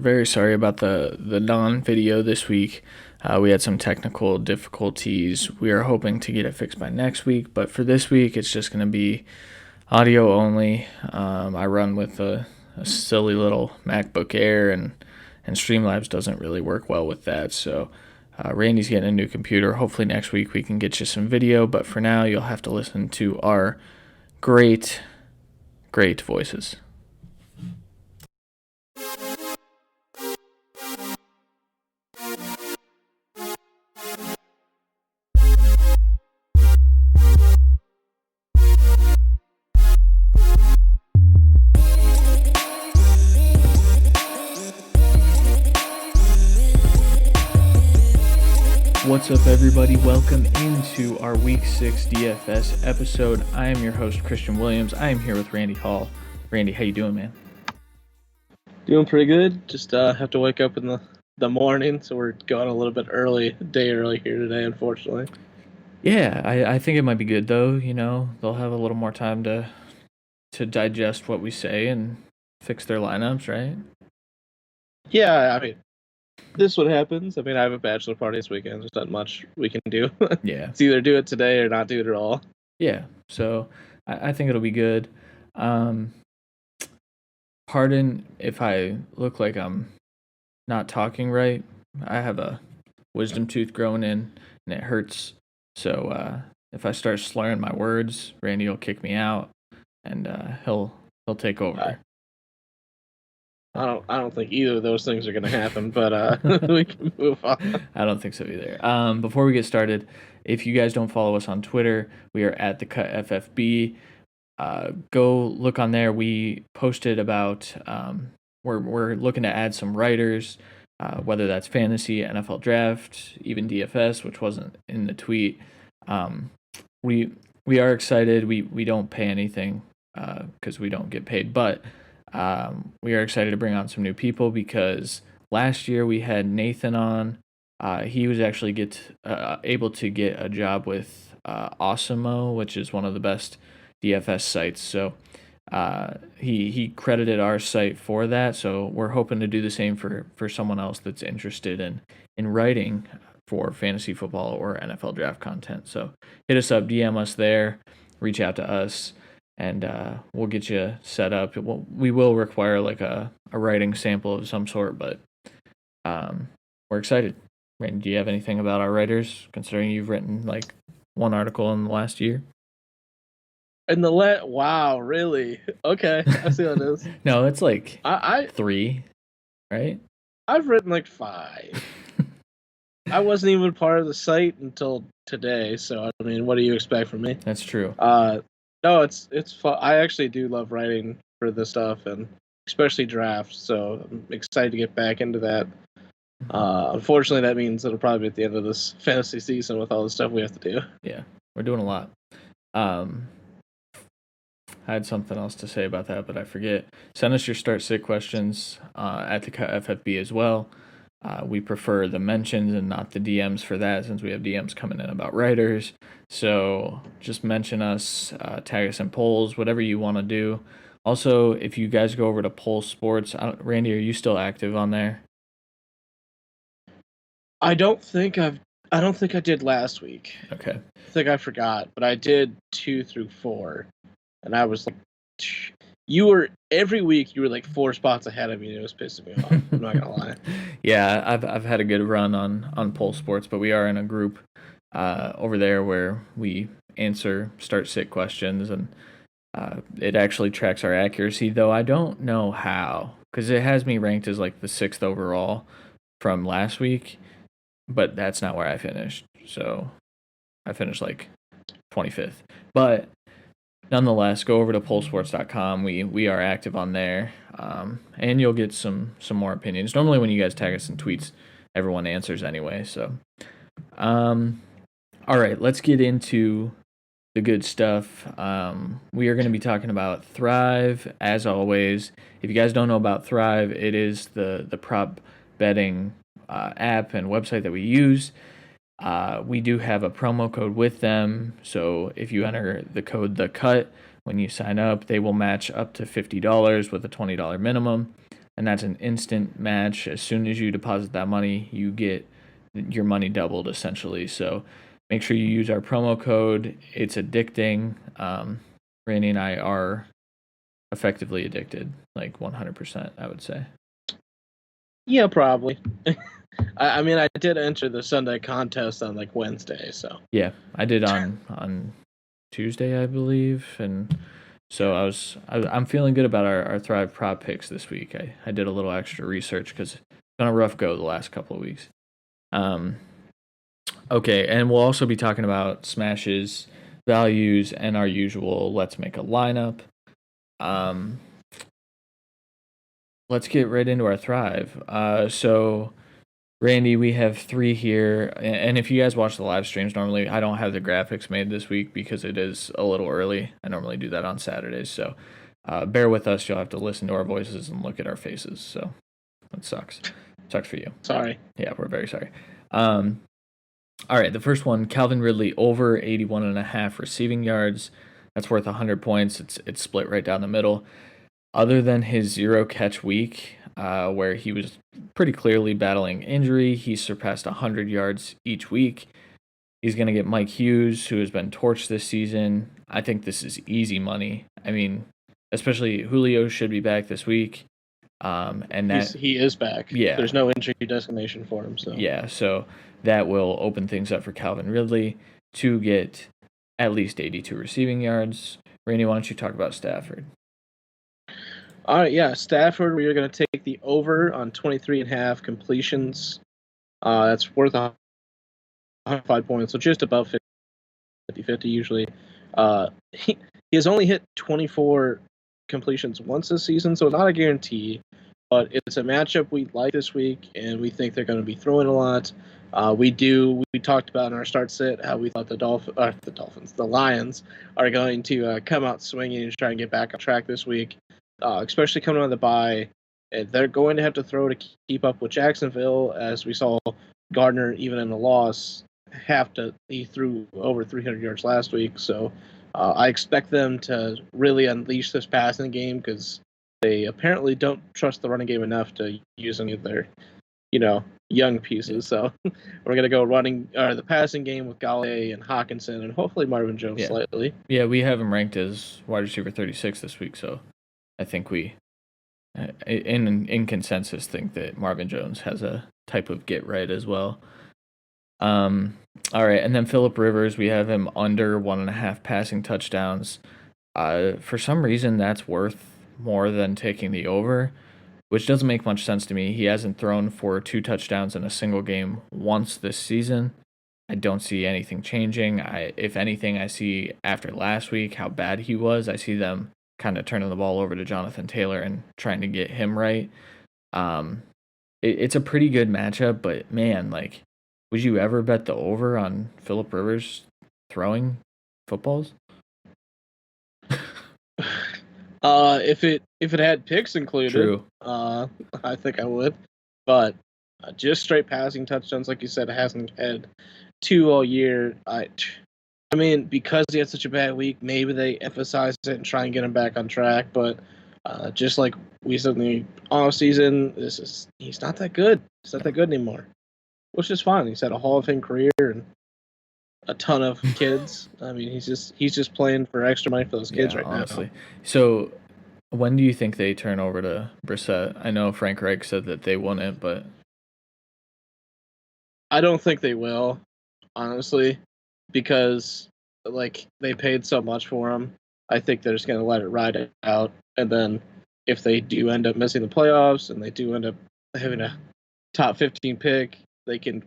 Very sorry about the non-video this week. We had some technical difficulties. We are hoping to get it fixed by next week, but for this week, it's just going to be audio only. I run with a silly little MacBook Air, and Streamlabs doesn't really work well with that. So Randy's getting a new computer. Hopefully next week we can get you some video, but for now you'll have to listen to our great, great voices. What's up, everybody? Welcome into our Week 6 DFS episode. I am your host, Christian Williams. I am here with Randy Hall. Randy, how you doing, man? Doing pretty good. Just have to wake up in the morning, so we're going a little bit early, day early here today, unfortunately. Yeah, I think it might be good, though. You know, they'll have a little more time to digest what we say and fix their lineups, right? Yeah, I mean, this is what happens. I mean, I have a bachelor party this weekend. There's not much we can do. Yeah. It's either do it today or not do it at all. Yeah, so I think it'll be good. Pardon if I look like I'm not talking right. I have a wisdom tooth growing in, and it hurts. So if I start slurring my words, Randy will kick me out, and he'll take over. I don't think either of those things are going to happen, but we can move on. I don't think so either. Before we get started, if you guys don't follow us on Twitter, we are at the Cut FFB. Go look on there. We posted about we're looking to add some writers, whether that's fantasy, NFL draft, even DFS, which wasn't in the tweet. We are excited. We don't pay anything because we don't get paid, but we are excited to bring on some new people because last year we had Nathan on. He was actually able to get a job with Awesemo, which is one of the best DFS sites. So he credited our site for that. So we're hoping to do the same for someone else that's interested in writing for fantasy football or NFL draft content. So hit us up, DM us there, reach out to us, and we'll get you set up. We will require like a writing sample of some sort, but we're excited. Randy, do you have anything about our writers, considering you've written like one article in the last year? Wow, really? Okay, I see how it is. No, it's like I 3, right? I've written like 5. I wasn't even part of the site until today, so I mean, what do you expect from me? That's true. No, it's fun. I actually do love writing for this stuff, and especially drafts. So I'm excited to get back into that. Unfortunately, that means it'll probably be at the end of this fantasy season with all the stuff we have to do. Yeah, we're doing a lot. I had something else to say about that, but I forget. Send us your start sit questions at the FFB as well. We prefer the mentions and not the DMs for that, since we have DMs coming in about writers. So just mention us, tag us in polls, whatever you want to do. Also, if you guys go over to Poll Sports, Randy, are you still active on there? I don't think I did last week. Okay. I think I forgot, but I did 2 through 4, and I was like, every week you were like 4 spots ahead of me, and it was pissing me off. I'm not gonna lie. Yeah, I've had a good run on Poll Sports, but we are in a group over there where we answer start sit questions, and it actually tracks our accuracy, though I don't know how, because it has me ranked as like the 6th overall from last week, but that's not where I finished. So I finished like 25th, but nonetheless, go over to pollsports.com. We are active on there, and you'll get some more opinions. Normally, when you guys tag us in tweets, everyone answers anyway. So, all right, let's get into the good stuff. We are going to be talking about Thrive, as always. If you guys don't know about Thrive, it is the prop betting app and website that we use. We do have a promo code with them, so if you enter the code THECUT when you sign up, they will match up to $50 with a $20 minimum. and that's an instant match. As soon as you deposit that money, you get your money doubled essentially. So make sure you use our promo code. It's addicting. Randy and I are effectively addicted, like 100%, I would say. Yeah, probably. I mean, I did enter the Sunday contest on like Wednesday, so. Yeah, I did on Tuesday, I believe, and so I'm feeling good about our Thrive prop picks this week. I did a little extra research because it's been a rough go the last couple of weeks. Okay, and we'll also be talking about smashes, values, and our usual let's make a lineup. Let's get right into our Thrive. So, Randy, we have 3 here, and if you guys watch the live streams, normally I don't have the graphics made this week because it is a little early. I normally do that on Saturdays, so bear with us. You'll have to listen to our voices and look at our faces, so that sucks. Sucks for you. Sorry. Yeah, we're very sorry. All right, the first one, Calvin Ridley over 81.5 receiving yards. That's worth 100 points. It's split right down the middle. Other than his 0-catch week, where he was pretty clearly battling injury, he surpassed 100 yards each week. He's going to get Mike Hughes, who has been torched this season. I think this is easy money. I mean, especially Julio should be back this week. And he is back. Yeah. There's no injury designation for him. So yeah, so that will open things up for Calvin Ridley to get at least 82 receiving yards. Randy, why don't you talk about Stafford? All right, yeah, Stafford, we are going to take the over on 23.5 completions. That's worth 105 points, so just above 50-50 usually. He has only hit 24 completions once this season, so not a guarantee, but it's a matchup we like this week, and we think they're going to be throwing a lot. We talked about in our start sit how we thought the Lions are going to come out swinging and try and get back on track this week, especially coming on the bye. And they're going to have to throw to keep up with Jacksonville, as we saw Gardner, even in the loss, he threw over 300 yards last week. So I expect them to really unleash this passing game because they apparently don't trust the running game enough to use any of their, young pieces. So we're going to go the passing game with Galladay and Hawkinson and hopefully Marvin Jones slightly. Yeah, we have him ranked as wide receiver 36 this week, so I think we, in consensus, think that Marvin Jones has a type of get right as well. All right, and then Phillip Rivers, we have him under 1.5 passing touchdowns. For some reason, that's worth more than taking the over, which doesn't make much sense to me. He hasn't thrown for 2 touchdowns in a single game once this season. I don't see anything changing. If anything, I see after last week how bad he was. I see them kind of turning the ball over to Jonathan Taylor and trying to get him right. It's a pretty good matchup, but man, like, would you ever bet the over on Phillip Rivers throwing footballs? If it had picks included, True. I think I would. But just straight passing touchdowns, like you said, hasn't had 2 all year. I mean, because he had such a bad week, maybe they emphasize it and try and get him back on track. But just like we said in the off season, he's not that good. He's not that good anymore, which is fine. He's had a Hall of Fame career and a ton of kids. I mean, he's just playing for extra money for those kids right honestly. now. So, when do you think they turn over to Brissett? I know Frank Reich said that they wouldn't, but I don't think they will, honestly, because like they paid so much for him. I think they're just going to let it ride out, and then if they do end up missing the playoffs and they do end up having a top 15 pick, they can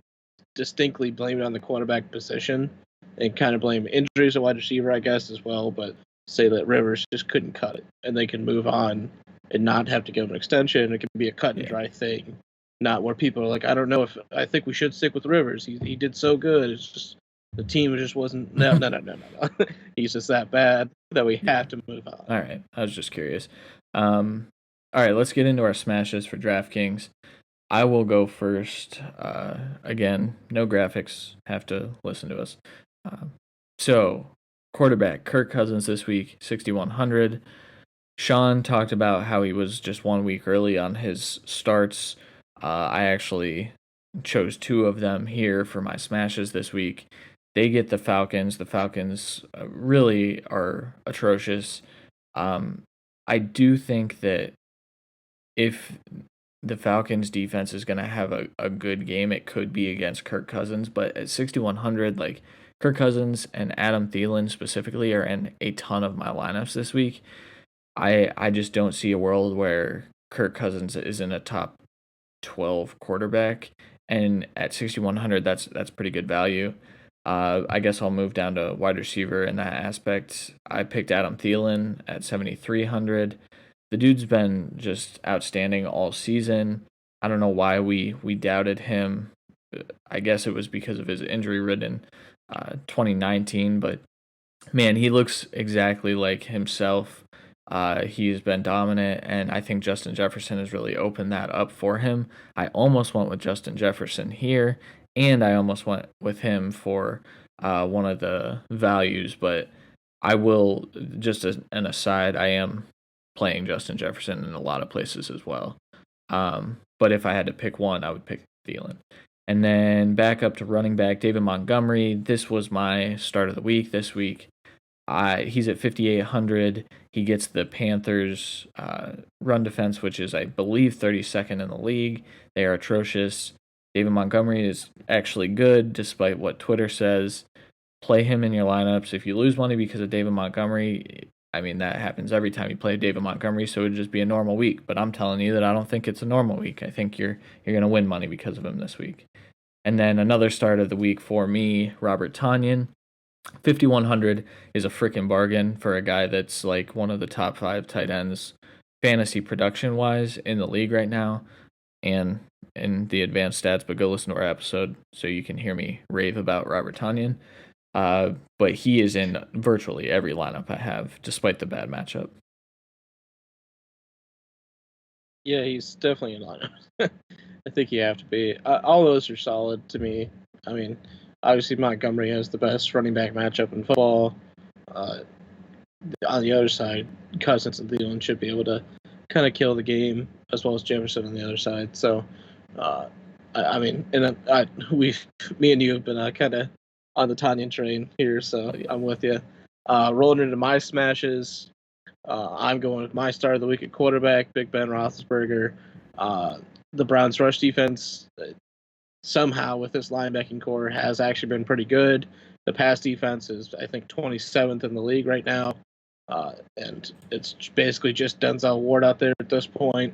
distinctly blame it on the quarterback position and kind of blame injuries at wide receiver, I guess, as well, but say that Rivers just couldn't cut it and they can move on and not have to give him an extension. It can be a cut and dry thing, not where people are like, I don't know if I think we should stick with Rivers. He did so good. It's just the team just wasn't. No. He's just that bad that we have to move on. All right. I was just curious. All right, let's get into our smashes for DraftKings. I will go first. Again, no graphics. Have to listen to us. So, quarterback Kirk Cousins this week, 6,100. Sean talked about how he was just 1 week early on his starts. I actually chose two of them here for my smashes this week. They get the Falcons. The Falcons really are atrocious. Um, I do think that if the Falcons defense is going to have a good game, it could be against Kirk Cousins. But at 6,100, like Kirk Cousins and Adam Thielen specifically are in a ton of my lineups this week. I just don't see a world where Kirk Cousins isn't a top 12 quarterback, and at 6,100, that's pretty good value. I guess I'll move down to wide receiver in that aspect. I picked Adam Thielen at 7,300. The dude's been just outstanding all season. I don't know why we doubted him. I guess it was because of his injury-ridden 2019, but man, he looks exactly like himself. He's been dominant, and I think Justin Jefferson has really opened that up for him. I almost went with Justin Jefferson here, and I almost went with him for one of the values, but I will, just as an aside, I am playing Justin Jefferson in a lot of places as well. But if I had to pick one, I would pick Thielen. And then back up to running back, David Montgomery. This was my start of the week this week. He's at 5,800. He gets the Panthers' run defense, which is, I believe, 32nd in the league. They are atrocious. David Montgomery is actually good, despite what Twitter says. Play him in your lineups. If you lose money because of David Montgomery, I mean, that happens every time you play David Montgomery, so it would just be a normal week. But I'm telling you that I don't think it's a normal week. I think you're going to win money because of him this week. And then another start of the week for me, Robert Tonyan. 5,100 is a freaking bargain for a guy that's like one of the top 5 tight ends fantasy production wise in the league right now, and in the advanced stats. But go listen to our episode so you can hear me rave about Robert Tonyan. But he is in virtually every lineup I have, despite the bad matchup. Yeah, he's definitely in lineup. I think you have to be. All those are solid to me. I mean, obviously Montgomery has the best running back matchup in football. On the other side, Cousins and Thielen should be able to kind of kill the game, as well as Jefferson on the other side. So, I mean, and me and you have been kind of on the Tanyan train here, so I'm with you. Rolling into my smashes, I'm going with my start of the week at quarterback, Big Ben Roethlisberger. The Browns' rush defense, somehow with this linebacking core, has actually been pretty good. The pass defense is, I think, 27th in the league right now. And it's basically just Denzel Ward out there at this point.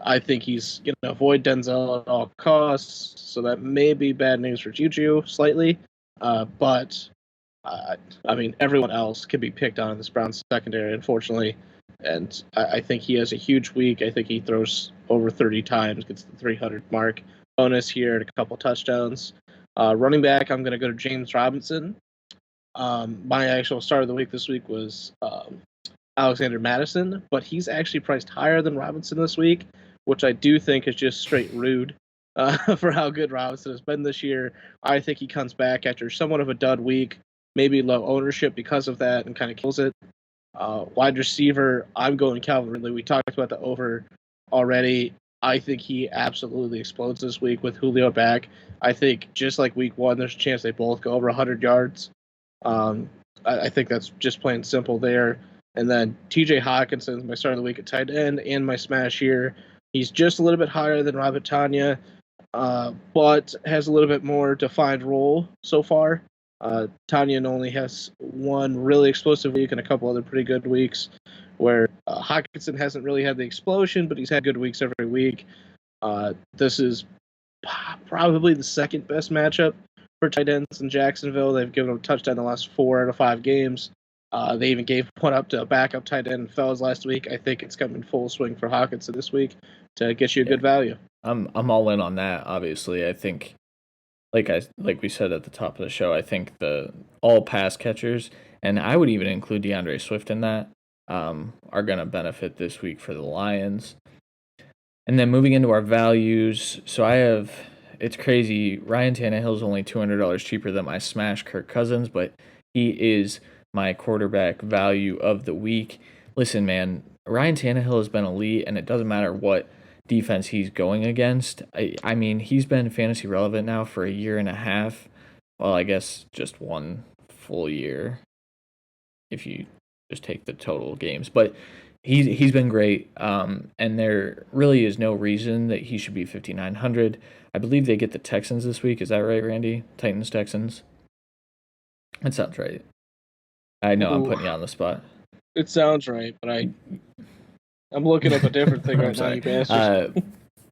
I think he's going to avoid Denzel at all costs, so that may be bad news for Juju slightly. But I mean, everyone else can be picked on in this Browns secondary, unfortunately. And I think he has a huge week. I think he throws over 30 times, gets the 300 mark. Bonus here and a couple touchdowns. Running back, I'm going to go to James Robinson. My actual start of the week this week was Alexander Madison, but he's actually priced higher than Robinson this week, which I do think is just straight rude for how good Robinson has been this year. I think he comes back after somewhat of a dud week, maybe low ownership because of that, and kind of kills it. Wide receiver, I'm going Calvin Ridley. We talked about the over already. I think he absolutely explodes this week with Julio back. I think just like week one, there's a chance they both go over 100 yards. I think that's just plain simple there. And then TJ Hawkinson, my start of the week at tight end, and my smash here. He's just a little bit higher than Robert Tanya, but has a little bit more defined role so far. Tanya only has one really explosive week and a couple other pretty good weeks, where Hawkinson hasn't really had the explosion, but he's had good weeks every week. This is probably the second best matchup for tight ends in Jacksonville. They've given him a touchdown the last 4 out of 5 games. They even gave one up to a backup tight end in Fells last week. I think it's coming full swing for Hawkinson this week to get you a good value. I'm all in on that. Obviously, I think, like we said at the top of the show, I think the all pass catchers, and I would even include DeAndre Swift in that, are going to benefit this week for the Lions. And then moving into our values, so it's crazy. Ryan Tannehill is only $200 cheaper than my smash Kirk Cousins, but he is my quarterback value of the week. Listen, man, Ryan Tannehill has been elite, and it doesn't matter what defense he's going against. I mean, he's been fantasy relevant now for a year and a half. Well, I guess just one full year if you just take the total games. But he's been great, and there really is no reason that he should be 5,900. I believe they get the Texans this week. Is that right, Randy? Titans, Texans? That sounds right. I know I'm Ooh, putting you on the spot. it sounds right, but I'm looking up a different thing I'm right now, sorry. you bastard.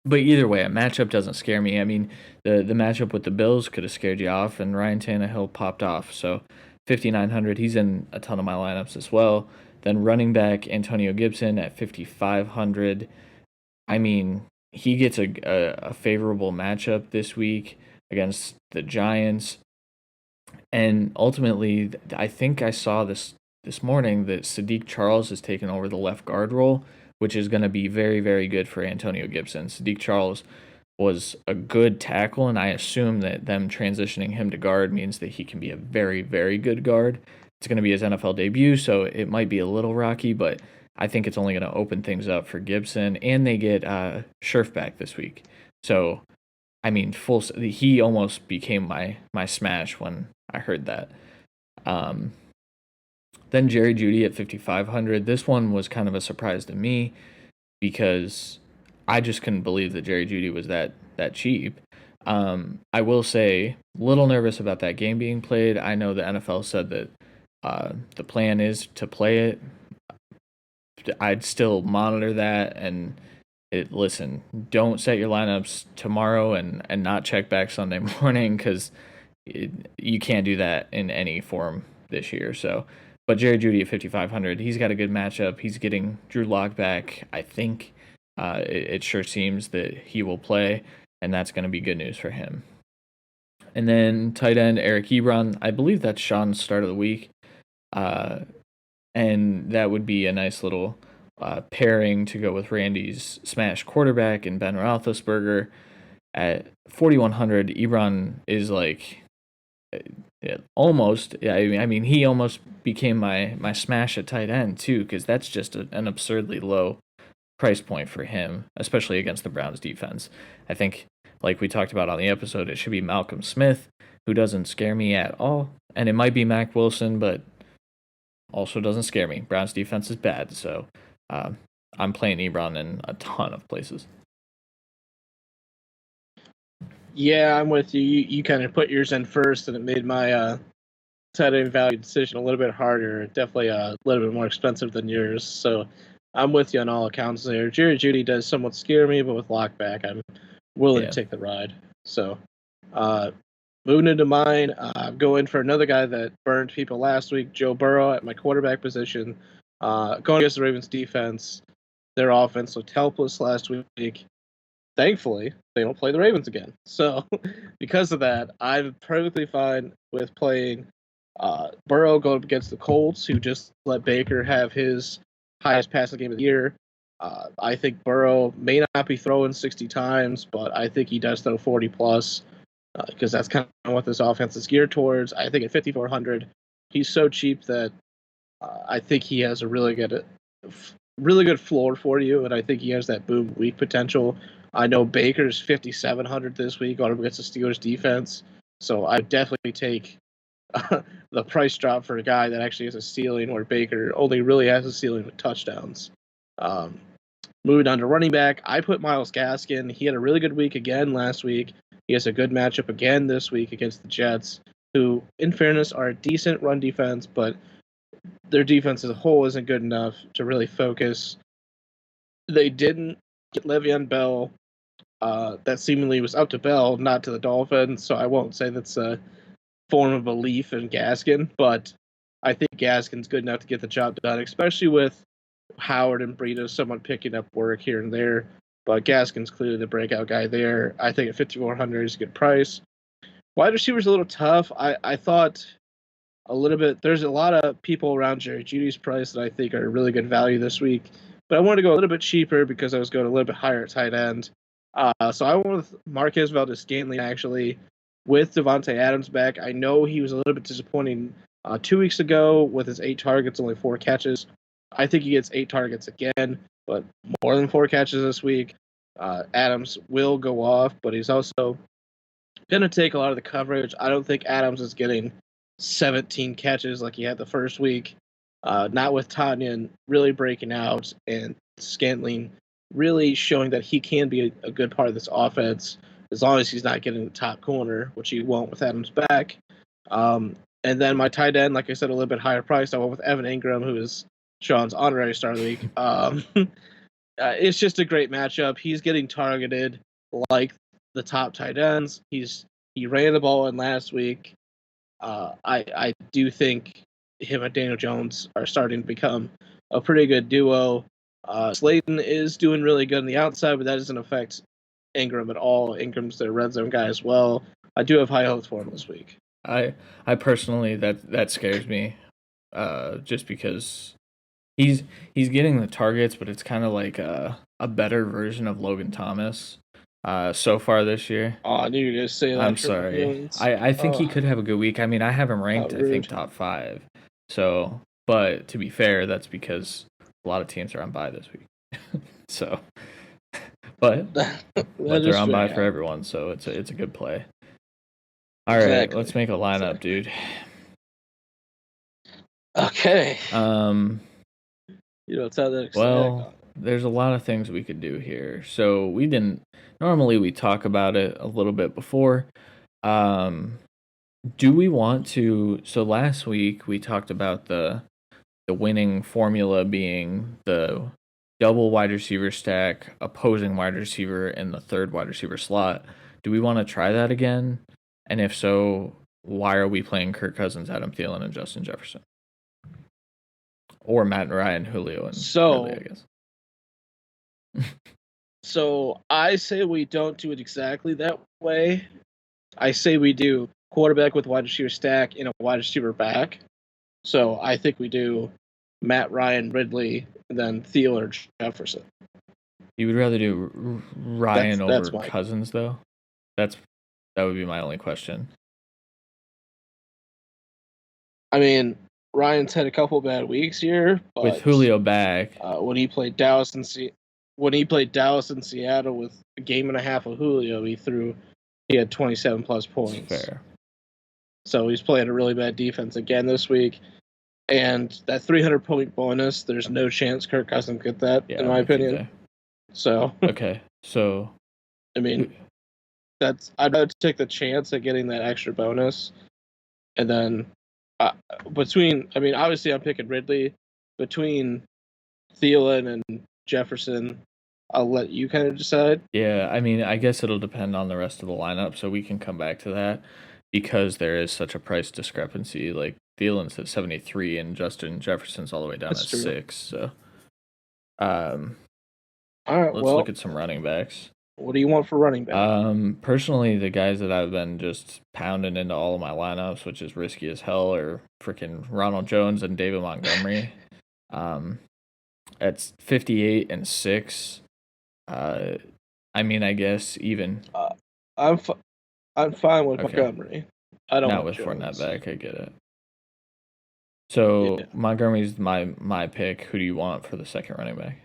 But either way, a matchup doesn't scare me. I mean, the matchup with the Bills could have scared you off, and Ryan Tannehill popped off. So 5,900, he's in a ton of my lineups as well. Then running back Antonio Gibson at 5,500. I mean, he gets a favorable matchup this week against the Giants. And ultimately, I think I saw this morning that Sadiq Charles has taken over the left guard role, which is going to be very, very good for Antonio Gibson. Sadiq Charles was a good tackle, and I assume that them transitioning him to guard means that he can be a very, very good guard. It's going to be his NFL debut, so it might be a little rocky, but I think it's only going to open things up for Gibson, and they get Scherf back this week. So, I mean, he almost became my smash when I heard that. Then Jerry Jeudy at 5,500. This one was kind of a surprise to me because I just couldn't believe that Jerry Jeudy was that cheap. I will say, a little nervous about that game being played. I know the NFL said that the plan is to play it. I'd still monitor that and listen. Don't set your lineups tomorrow and not check back Sunday morning because you can't do that in any form this year. So, but Jerry Jeudy at 5,500, he's got a good matchup. He's getting Drew Lock back. I think it sure seems that he will play, and that's going to be good news for him. And then tight end Eric Ebron, I believe that's Sean's start of the week, and that would be a nice little pairing to go with Randy's smash quarterback and Ben Roethlisberger. At 4,100, Ebron is like almost. Yeah, I mean, he almost became my smash at tight end too, because that's just an absurdly low price point for him, especially against the Browns defense. I think, like we talked about on the episode, it should be Malcolm Smith, who doesn't scare me at all, and it might be Mac Wilson, but also doesn't scare me. Browns defense is bad, so I'm playing Ebron in a ton of places. Yeah, I'm with you. You kind of put yours in first, and it made my tight end value decision a little bit harder. Definitely a little bit more expensive than yours. So I'm with you on all accounts there. Jerry Jeudy does somewhat scare me, but with Lockback, I'm willing to take the ride. So moving into mine, I'm going for another guy that burned people last week, Joe Burrow at my quarterback position. Going against the Ravens defense, their offense looked helpless last week. Thankfully, they don't play the Ravens again. So, because of that, I'm perfectly fine with playing Burrow going up against the Colts, who just let Baker have his highest passing game of the year. I think Burrow may not be throwing 60 times, but I think he does throw 40 plus because that's kind of what this offense is geared towards. I think at 5,400, he's so cheap that I think he has a really good floor for you, and I think he has that boom week potential. I know Baker's 5,700 this week going up against the Steelers defense, so I definitely take the price drop for a guy that actually has a ceiling where Baker only really has a ceiling with touchdowns. Moving on to running back, I put Myles Gaskin. He had a really good week again last week. He has a good matchup again this week against the Jets, who, in fairness, are a decent run defense, but their defense as a whole isn't good enough to really focus. They didn't get Le'Veon Bell. That seemingly was up to Bell, not to the Dolphins, so I won't say that's a form of belief in Gaskin, but I think Gaskin's good enough to get the job done, especially with Howard and Breida somewhat picking up work here and there. But Gaskin's clearly the breakout guy there. I think at 5,400 is a good price. Wide receiver's a little tough. I thought a little bit. There's a lot of people around Jerry Jeudy's price that I think are really good value this week, but I wanted to go a little bit cheaper because I was going a little bit higher at tight end. So I went with Marquez Valdes-Scantling actually with Devontae Adams back. I know he was a little bit disappointing 2 weeks ago with his 8 targets, only 4 catches. I think he gets 8 targets again, but more than 4 catches this week. Adams will go off, but he's also going to take a lot of the coverage. I don't think Adams is getting 17 catches like he had the first week. Not with Tanyan really breaking out and Scantling really showing that he can be a good part of this offense as long as he's not getting the top corner, which he won't with Adams back. And then my tight end, like I said, a little bit higher priced. I went with Evan Ingram, who is Sean's honorary star of the week. It's just a great matchup. He's getting targeted like the top tight ends. He ran the ball in last week. I do think him and Daniel Jones are starting to become a pretty good duo. Slayton is doing really good on the outside, but that doesn't affect Ingram at all. Ingram's their red zone guy as well. I do have high hopes for him this week. I personally that scares me, just because he's getting the targets, but it's kind of like a better version of Logan Thomas. So far this year. Oh, I knew you were going to say that. I'm sorry. I think he could have a good week. I mean, I have him ranked, I think, top 5. So, but to be fair, that's because a lot of teams are on bye this week. So, but they're on bye for everyone, so it's a good play. All right, let's make a lineup, dude. Okay. It's how that exciting. Well, there's a lot of things we could do here. So normally we talk about it a little bit before. Do we want to? So last week we talked about the winning formula being the double wide receiver stack, opposing wide receiver, and the third wide receiver slot. Do we want to try that again? And if so, why are we playing Kirk Cousins, Adam Thielen, and Justin Jefferson? Or Matt Ryan, Julio, and Ridley, I guess. So I say we don't do it exactly that way. I say we do quarterback with wide receiver stack and a wide receiver back. So I think we do Matt Ryan, Ridley, and then Thielen or Jefferson. You would rather do Ryan over Cousins, though? That would be my only question. I mean, Ryan's had a couple bad weeks here. But, with Julio back. When he played Dallas and Seattle with a game and a half of Julio, he had 27 plus points. That's fair. So he's playing a really bad defense again this week. And that 300-point bonus, there's no chance Kirk Cousins get that, in my opinion. So okay, so I mean, I'd rather take the chance of getting that extra bonus, and then obviously I'm picking Ridley. Between Thielen and Jefferson, I'll let you kind of decide. Yeah, I mean, I guess it'll depend on the rest of the lineup, so we can come back to that because there is such a price discrepancy. Like Thielen's at 73 and Justin Jefferson's all the way down at 6. So, all right, let's look at some running backs. What do you want for running back? Personally, the guys that I've been just pounding into all of my lineups, which is risky as hell, are freaking Ronald Jones and David Montgomery. At 58 and 6. I mean, I guess even. I'm fine with Montgomery. I don't not with Jones. Fournette back. I get it. So Montgomery's my pick. Who do you want for the second running back?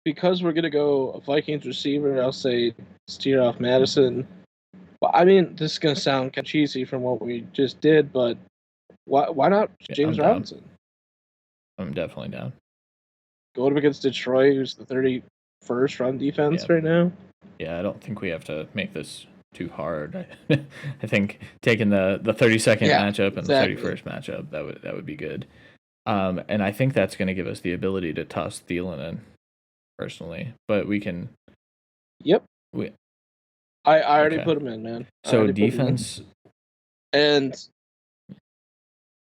Because we're gonna go a Vikings receiver, I'll say steer off Madison. But I mean, this is gonna sound kind of cheesy from what we just did, but why not James Robinson? I'm definitely down. Going up against Detroit, who's the 31st run defense right now. Yeah, I don't think we have to make this too hard. I think taking the 32nd matchup and the 31st matchup, that would be good. And I think that's going to give us the ability to toss Thielen in, personally. But we can. Yep. I already put him in, man. So defense. And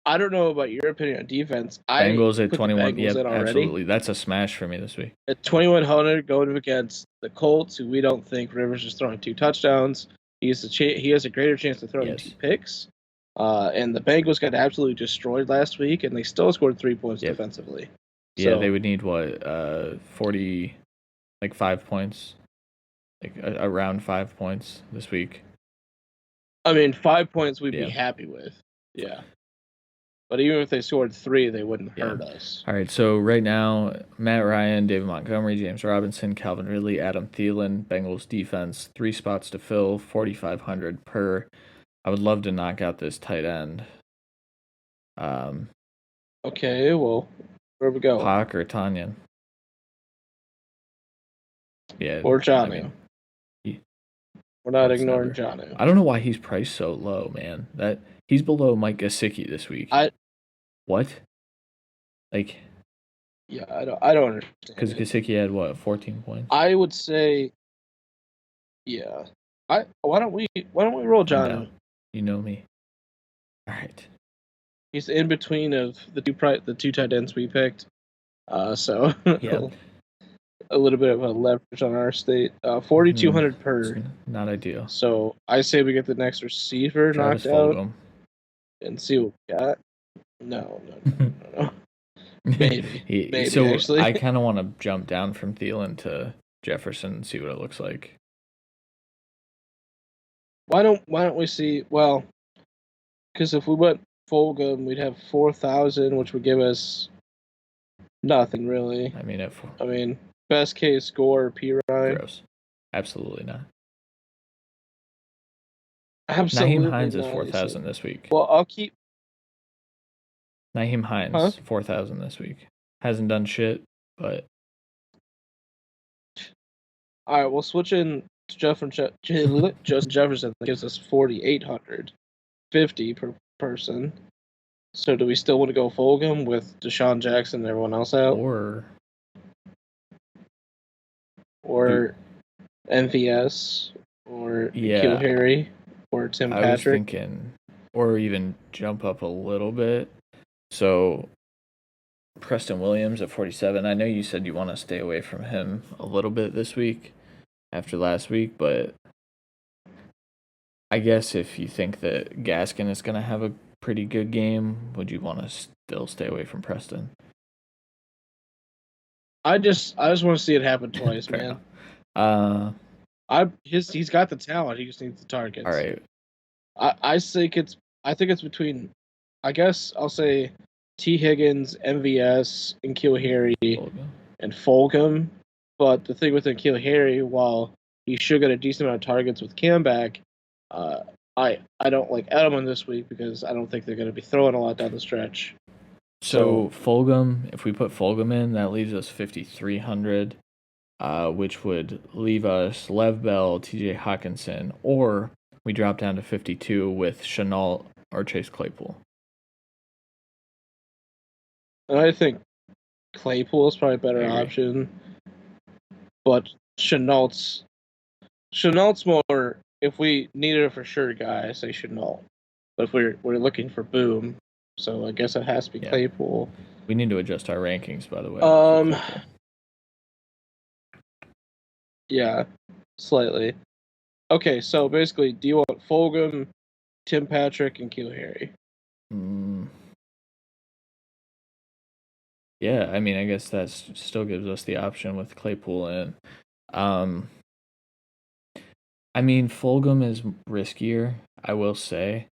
I don't know about your opinion on defense. Bengals at 21. Yeah, absolutely. That's a smash for me this week. At 2,100 going against the Colts, who we don't think Rivers is throwing 2 touchdowns. He has a greater chance of throwing 2 picks. And the Bengals got absolutely destroyed last week, and they still scored 3 points defensively. Yeah, they would need 40, like 5 points, like around 5 points this week. I mean, 5 points we'd be happy with. Yeah. But even if they scored 3, they wouldn't hurt us. All right, so right now, Matt Ryan, David Montgomery, James Robinson, Calvin Ridley, Adam Thielen, Bengals defense, 3 spots to fill, 4,500 per. I would love to knock out this tight end. Okay, well, where we go? Hawk or Tanyan? Yeah. Or Jonnu. I mean, we're not ignoring Jonnu. I don't know why he's priced so low, man. That he's below Mike Gesicki this week. What? Like, yeah, I don't understand. Because Gesicki had what, 14 points? I would say, yeah. Why don't we roll Jonnu? You know me. All right. He's in between of the two tight ends we picked. So yeah, a little bit of a leverage on our state. 4,200 per. Not ideal. So I say we get the next receiver knocked out and see what we got. No. Maybe. So actually. I kind of want to jump down from Thielen to Jefferson and see what it looks like. Why don't we see? Well, because if we went Fulgham, we'd have 4,000, which would give us nothing really. I mean, best case score P. Ryan. Gross. Absolutely not. Absolutely. Nyheim Hines is 4,000 this week. Well, I'll keep. Nyheim Hines 4,000 this week. Hasn't done shit, but. All right, we'll switch in to Justin Jefferson. That gives us 4,850 per person. So do we still want to go Fulgham with Deshaun Jackson and everyone else out? Or MVS or N'Keal Harry or Tim Patrick? I was thinking, or even jump up a little bit. So Preston Williams at 47. I know you said you want to stay away from him a little bit this week after last week, but I guess if you think that Gaskin is going to have a pretty good game, would you want to still stay away from Preston? I just want to see it happen twice, man. He's got the talent. He just needs the targets. All right. I think it's between, I guess I'll say T. Higgins, MVS, and N'Keal Harry, and Fulgham. But the thing with N'Keal Harry, while he should get a decent amount of targets with Cam back, I don't like Edelman this week because I don't think they're going to be throwing a lot down the stretch. So Fulgham, if we put Fulgham in, that leaves us 5,300, which would leave us Lev Bell, T.J. Hawkinson, or we drop down to 52 with Chenault or Chase Claypool. And I think Claypool is probably a better option, but Chenault's more. If we needed a for sure guy, I say Chenault. But if we're looking for boom, so I guess it has to be Claypool. We need to adjust our rankings, by the way. Yeah, slightly. Okay, so basically, do you want Fulgham, Tim Patrick, and N'Keal Harry? Yeah, I mean, I guess that still gives us the option with Claypool in. I mean, Fulgham is riskier, I will say,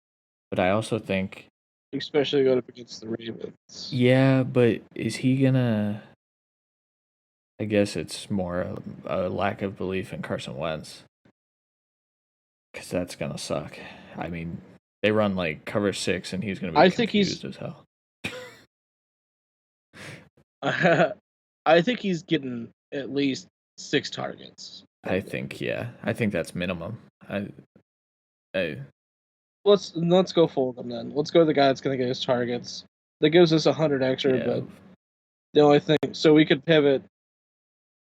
but I also think... Especially going up against the Ravens. Yeah, but is he gonna... I guess it's more a lack of belief in Carson Wentz. Because that's gonna suck. I mean, they run like cover 6 and he's gonna be confused as hell. I think he's getting at least 6 targets. I think that's minimum. Let's go Fulgham then. Let's go the guy that's gonna get his targets. That gives us 100 extra, but the only thing, so we could pivot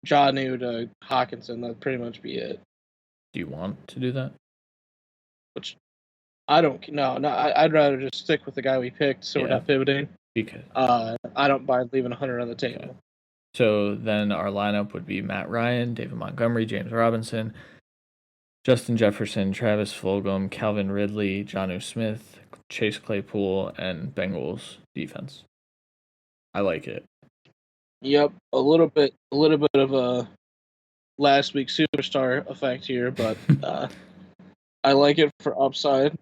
Jonnu to Hawkinson. That'd pretty much be it. Do you want to do that? Which I don't. No. I'd rather just stick with the guy we picked, so we're not pivoting. Because I don't mind leaving 100 on the table. Okay. So then our lineup would be Matt Ryan, David Montgomery, James Robinson, Justin Jefferson, Travis Fulgham, Calvin Ridley, Jonnu Smith, Chase Claypool, and Bengals defense. I like it. Yep, a little bit of a last week superstar effect here, but I like it for upside.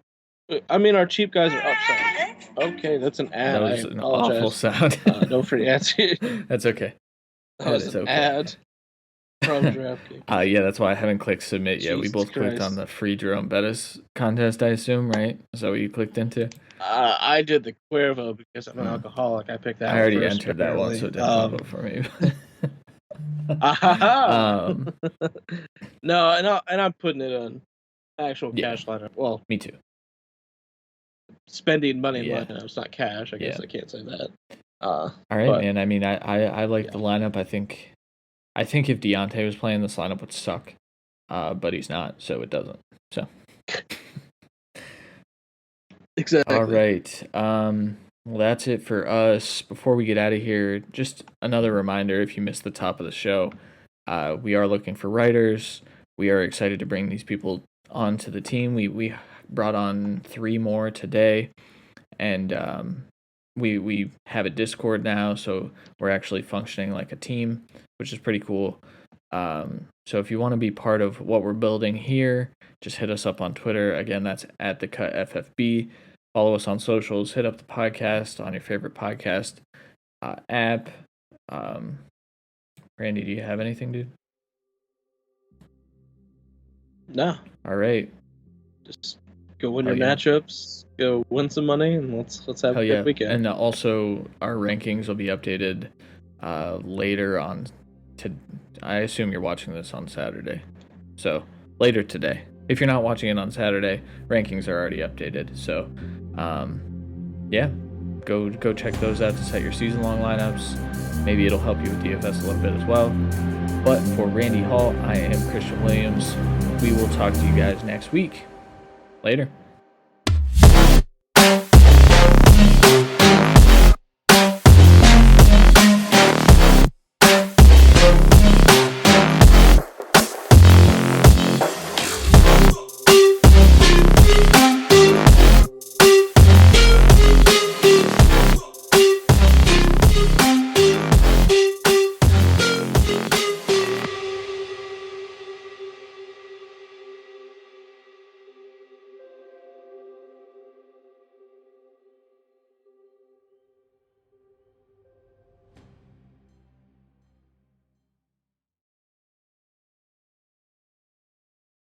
I mean, our cheap guys are upside. Okay, that's an ad. That I was an awful apologize. sound. No free ads. That's okay. That was an ad from DraftKings. Yeah, that's why I haven't clicked submit yet. We Jesus both clicked on Christ. the free Jerome Bettis contest, I assume, right? Is that what you clicked into? I did the Cuervo because I'm an alcoholic. I picked that. I already first, entered that one, so it didn't pop up for me. No, and I'm putting it on actual cash lineup. Well, me too. Spending money in lineups, not cash. I guess I can't say that. All right, man. I mean, I like the lineup. I think if Deontay was playing, this lineup would suck. But he's not, so it doesn't. So. Exactly. All right. Well, that's it for us. Before we get out of here, just another reminder, if you missed the top of the show, we are looking for writers. We are excited to bring these people onto the team. We brought on 3 more today, and we have a Discord now, so we're actually functioning like a team, which is pretty cool. So if you want to be part of what we're building here, just hit us up on Twitter. Again, that's at the Cut FFB. Follow us on socials. Hit up the podcast on your favorite podcast app. Randy, do you have anything, dude? No. All right. Just go win your matchups. Go win some money, and let's have a good weekend. And also, our rankings will be updated later on. I assume you're watching this on Saturday, so later today. If you're not watching it on Saturday, rankings are already updated. So, go check those out to set your season-long lineups. Maybe it'll help you with DFS a little bit as well. But for Randy Hall, I am Christian Williams. We will talk to you guys next week. Later.